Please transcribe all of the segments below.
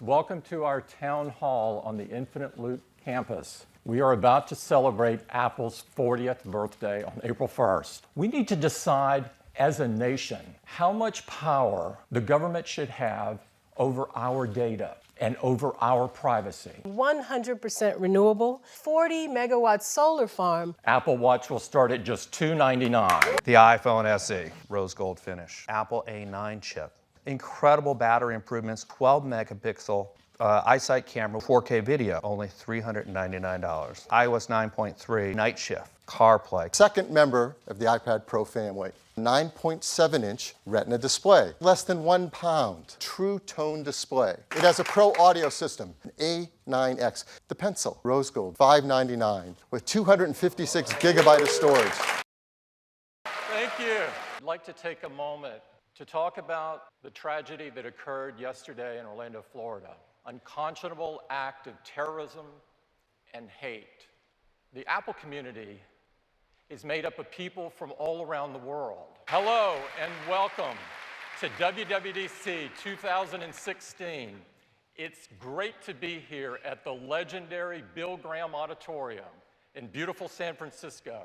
Welcome to our town hall on the Infinite Loop campus. We are about to celebrate Apple's 40th birthday on April 1st. We need to decide as a nation how much power the government should have over our data and over our privacy. 100% renewable, 40 megawatt solar farm. Apple Watch will start at just $299. The iPhone SE, rose gold finish. Apple A9 chip. Incredible battery improvements, 12 megapixel eyesight camera, 4K video, only $399. iOS 9.3, night shift, CarPlay. Second member of the iPad Pro family. 9.7-inch Retina display, less than 1 pound. True tone display. It has a Pro audio system, an A9X. The Pencil, rose gold, $599 with 256 gigabyte of storage. Thank you. I'd like to take a moment to talk about the tragedy that occurred yesterday in Orlando, Florida. Unconscionable act of terrorism and hate. The Apple community is made up of people from all around the world. Hello and welcome to WWDC 2016. It's great to be here at the legendary Bill Graham Auditorium in beautiful San Francisco.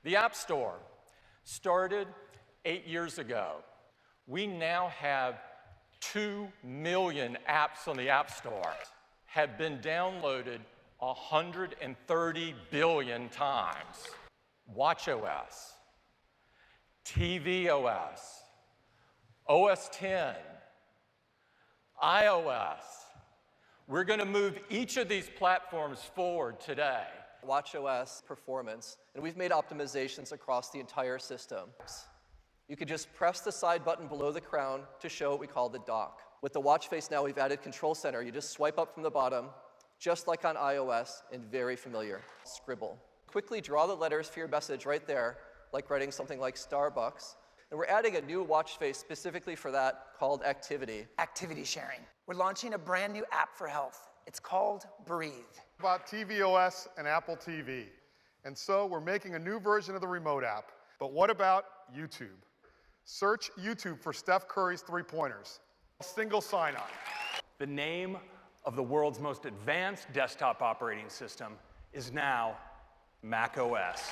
The App Store started 8 years ago. We now have 2 million apps on the App Store, have been downloaded 130 billion times. watchOS, tvOS, OS X, iOS. We're going to move each of these platforms forward today. watchOS performance, and we've made optimizations across the entire system. You could just press the side button below the crown to show what we call the dock. With the watch face now, we've added Control Center. You just swipe up from the bottom, just like on iOS, and very familiar. Scribble. Quickly draw the letters for your message right there, like writing something like Starbucks. And we're adding a new watch face specifically for that called Activity. Activity sharing. We're launching a brand new app for health. It's called Breathe. About tvOS and Apple TV. And so we're making a new version of the remote app. But what about YouTube? Search YouTube for Steph Curry's three-pointers. Single sign-on. The name of the world's most advanced desktop operating system is now macOS.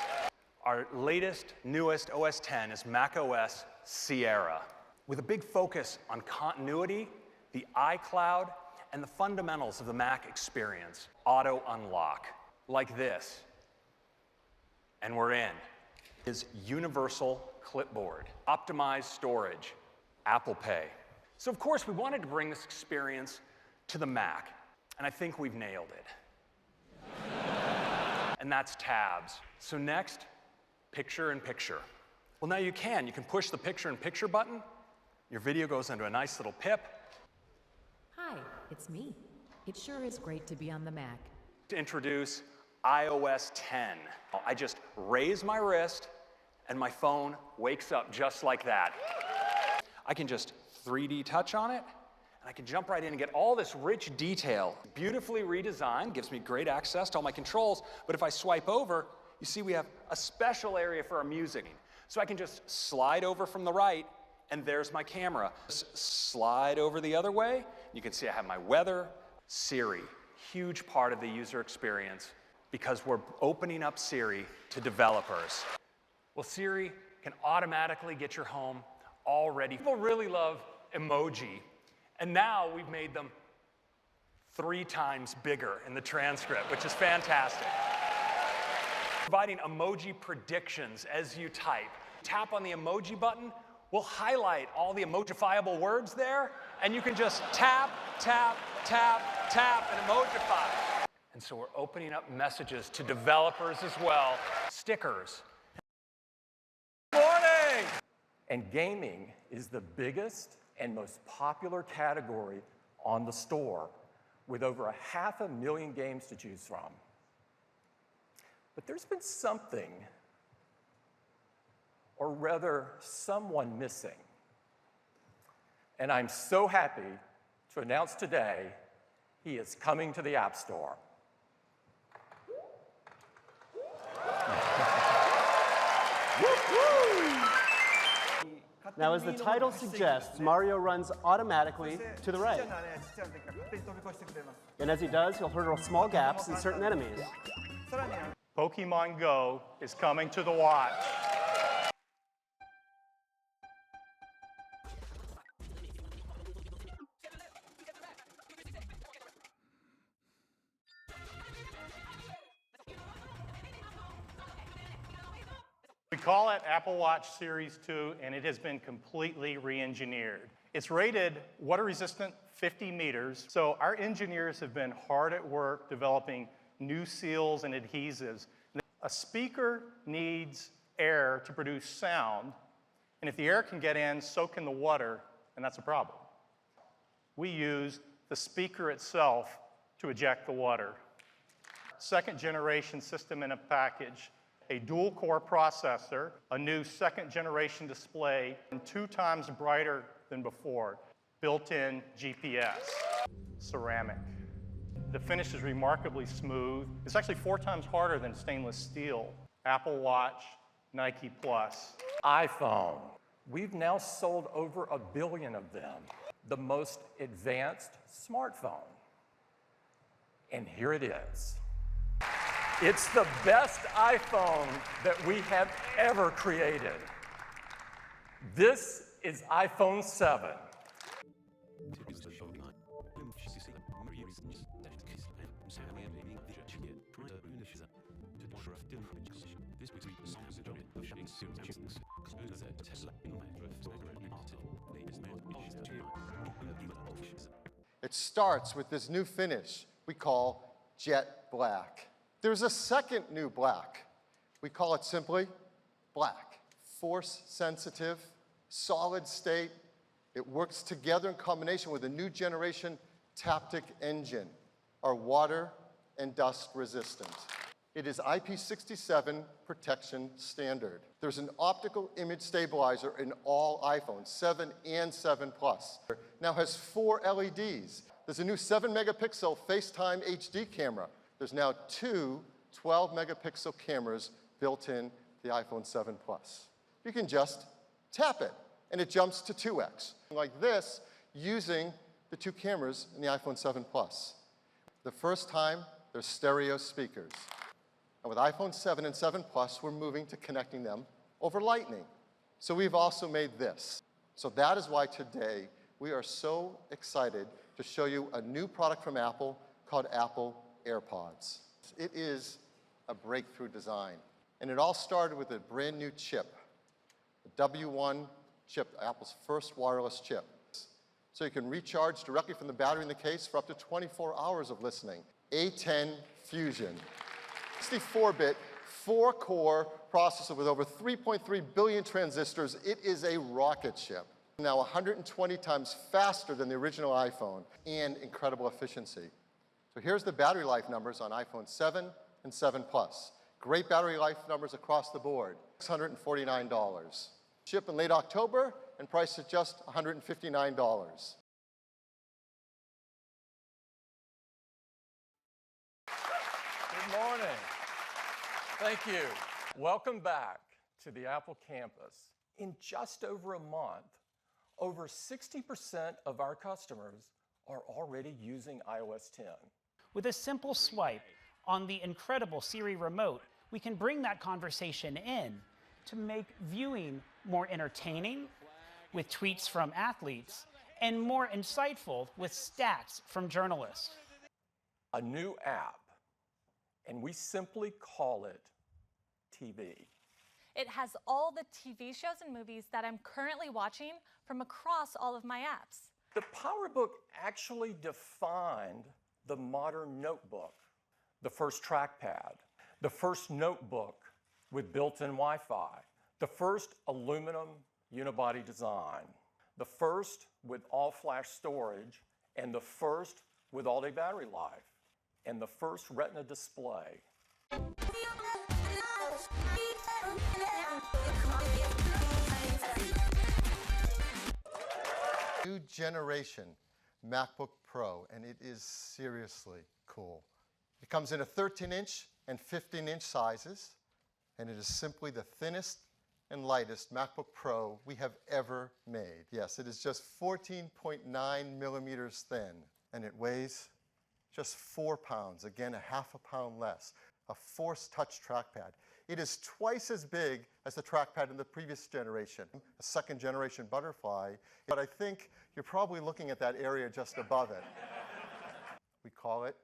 Our latest, newest OS X is macOS Sierra, with a big focus on continuity, the iCloud, and the fundamentals of the Mac experience. Auto unlock, like this. And we're in. Is universal clipboard, optimized storage, Apple Pay. So of course we wanted to bring this experience to the Mac, and I think we've nailed it. And that's tabs. So next, picture-in-picture. Well, now you can push the picture-in-picture button, your video goes into a nice little pip. Hi, it's me. It sure is great to be on the Mac. To introduce iOS 10. I just raise my wrist, and my phone wakes up just like that. I can just 3D touch on it, and I can jump right in and get all this rich detail. Beautifully redesigned, gives me great access to all my controls, but if I swipe over, you see we have a special area for our music. So I can just slide over from the right, and there's my camera. Slide over the other way, you can see I have my weather. Siri, huge part of the user experience, because we're opening up Siri to developers. Well, Siri can automatically get your home all ready. People really love emoji, and now we've made them 3 times bigger in the transcript, which is fantastic. Providing emoji predictions as you type. Tap on the emoji button, we'll highlight all the emojifiable words there, and you can just tap, tap, tap, tap, and emojify. And so we're opening up messages to developers as well. Stickers. Morning! And gaming is the biggest and most popular category on the store, with over 500,000 games to choose from. But there's been something, or rather, someone missing. And I'm so happy to announce today he is coming to the App Store. Now, as the title suggests, Mario runs automatically to the right. And as he does, he'll hurdle small gaps in certain enemies. Pokemon Go is coming to the watch. We call it Apple Watch Series 2, and it has been completely re-engineered. It's rated water-resistant 50 meters, so our engineers have been hard at work developing new seals and adhesives. A speaker needs air to produce sound, and if the air can get in, so can the water, and that's a problem. We use the speaker itself to eject the water. Second generation system in a package, a dual core processor, a new second generation display, and 2 times brighter than before, built-in GPS, ceramic. The finish is remarkably smooth. It's actually 4 times harder than stainless steel. Apple Watch, Nike Plus. iPhone. We've now sold over 1 billion of them. The most advanced smartphone. And here it is. It's the best iPhone that we have ever created. This is iPhone 7. It starts with this new finish we call jet black. There's a second new black. We call it simply black. Force sensitive, solid state. It works together in combination with a new generation Taptic engine, are water and dust resistant. It is IP67 protection standard. There's an optical image stabilizer in all iPhones, 7 and 7 Plus. Now has 4 LEDs. There's a new 7 megapixel FaceTime HD camera. There's now 2 12 megapixel cameras built in the iPhone 7 Plus. You can just tap it and it jumps to 2x, like this, using the 2 cameras in the iPhone 7 Plus. The first time, there's stereo speakers. And with iPhone 7 and 7 Plus, we're moving to connecting them over Lightning. So we've also made this. So that is why today we are so excited to show you a new product from Apple called Apple AirPods. It is a breakthrough design. And it all started with a brand new chip, the W1 chip, Apple's first wireless chip. So you can recharge directly from the battery in the case for up to 24 hours of listening. A10 Fusion. 64-bit, 4-core processor with over 3.3 billion transistors. It is a rocket ship. Now 120 times faster than the original iPhone, and incredible efficiency. So here's the battery life numbers on iPhone 7 and 7 Plus. Great battery life numbers across the board. $649. Ship in late October and priced at just $159. Good morning. Thank you. Welcome back to the Apple campus. In just over a month, over 60% of our customers are already using iOS 10. With a simple swipe on the incredible Siri remote, we can bring that conversation in to make viewing more entertaining with tweets from athletes and more insightful with stats from journalists. A new app, and we simply call it TV. It has all the TV shows and movies that I'm currently watching from across all of my apps. The PowerBook actually defined the modern notebook, the first trackpad, the first notebook with built-in Wi-Fi, the first aluminum unibody design, the first with all-flash storage, and the first with all-day battery life, and the first Retina display. New generation MacBook Pro, and it is seriously cool. It comes in a 13-inch and 15-inch sizes, and it is simply the thinnest and lightest MacBook Pro we have ever made. Yes, it is just 14.9 millimeters thin, and it weighs just 4 pounds, again, a half a pound less. A Force Touch trackpad. It is twice as big as the trackpad in the previous generation, a second generation Butterfly, but I think you're probably looking at that area just above it. We call it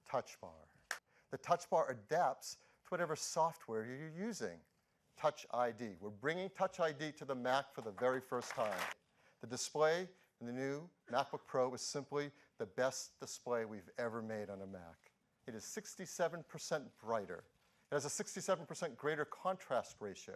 Touch Bar. The Touch Bar adapts to whatever software you're using. Touch ID. We're bringing Touch ID to the Mac for the very first time. The display in the new MacBook Pro is simply the best display we've ever made on a Mac. It is 67% brighter. It has a 67% greater contrast ratio.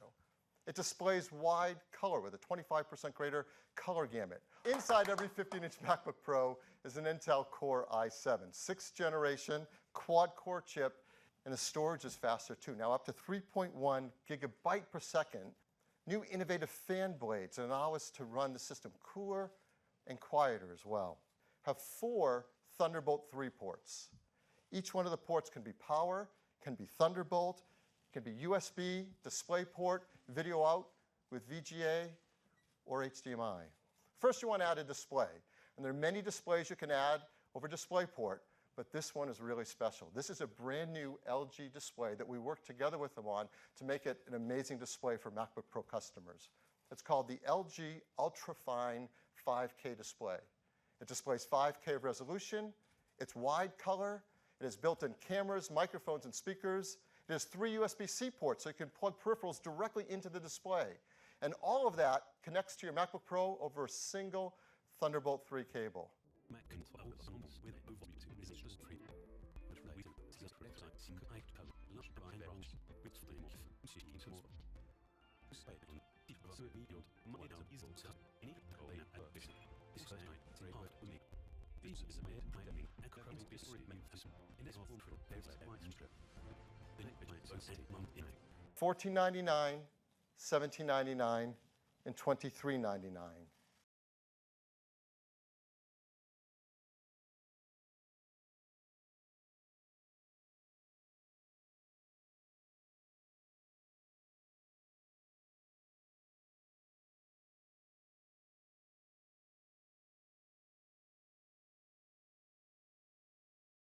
It displays wide color with a 25% greater color gamut. Inside every 15-inch MacBook Pro is an Intel Core i7, 6th generation, quad-core chip, and the storage is faster too, now up to 3.1 gigabyte per second. New innovative fan blades allow us to run the system cooler and quieter as well. Have 4 Thunderbolt 3 ports. Each one of the ports can be power, can be Thunderbolt, can be USB, DisplayPort, video out with VGA or HDMI. First, you want to add a display. And there are many displays you can add over DisplayPort, but this one is really special. This is a brand new LG display that we worked together with them on to make it an amazing display for MacBook Pro customers. It's called the LG Ultrafine 5K display. It displays 5K resolution, it's wide color, it has built-in cameras, microphones, and speakers. It has 3 USB-C ports, so you can plug peripherals directly into the display. And all of that connects to your MacBook Pro over a single Thunderbolt 3 cable. $14.99, $17.99, and $23.99.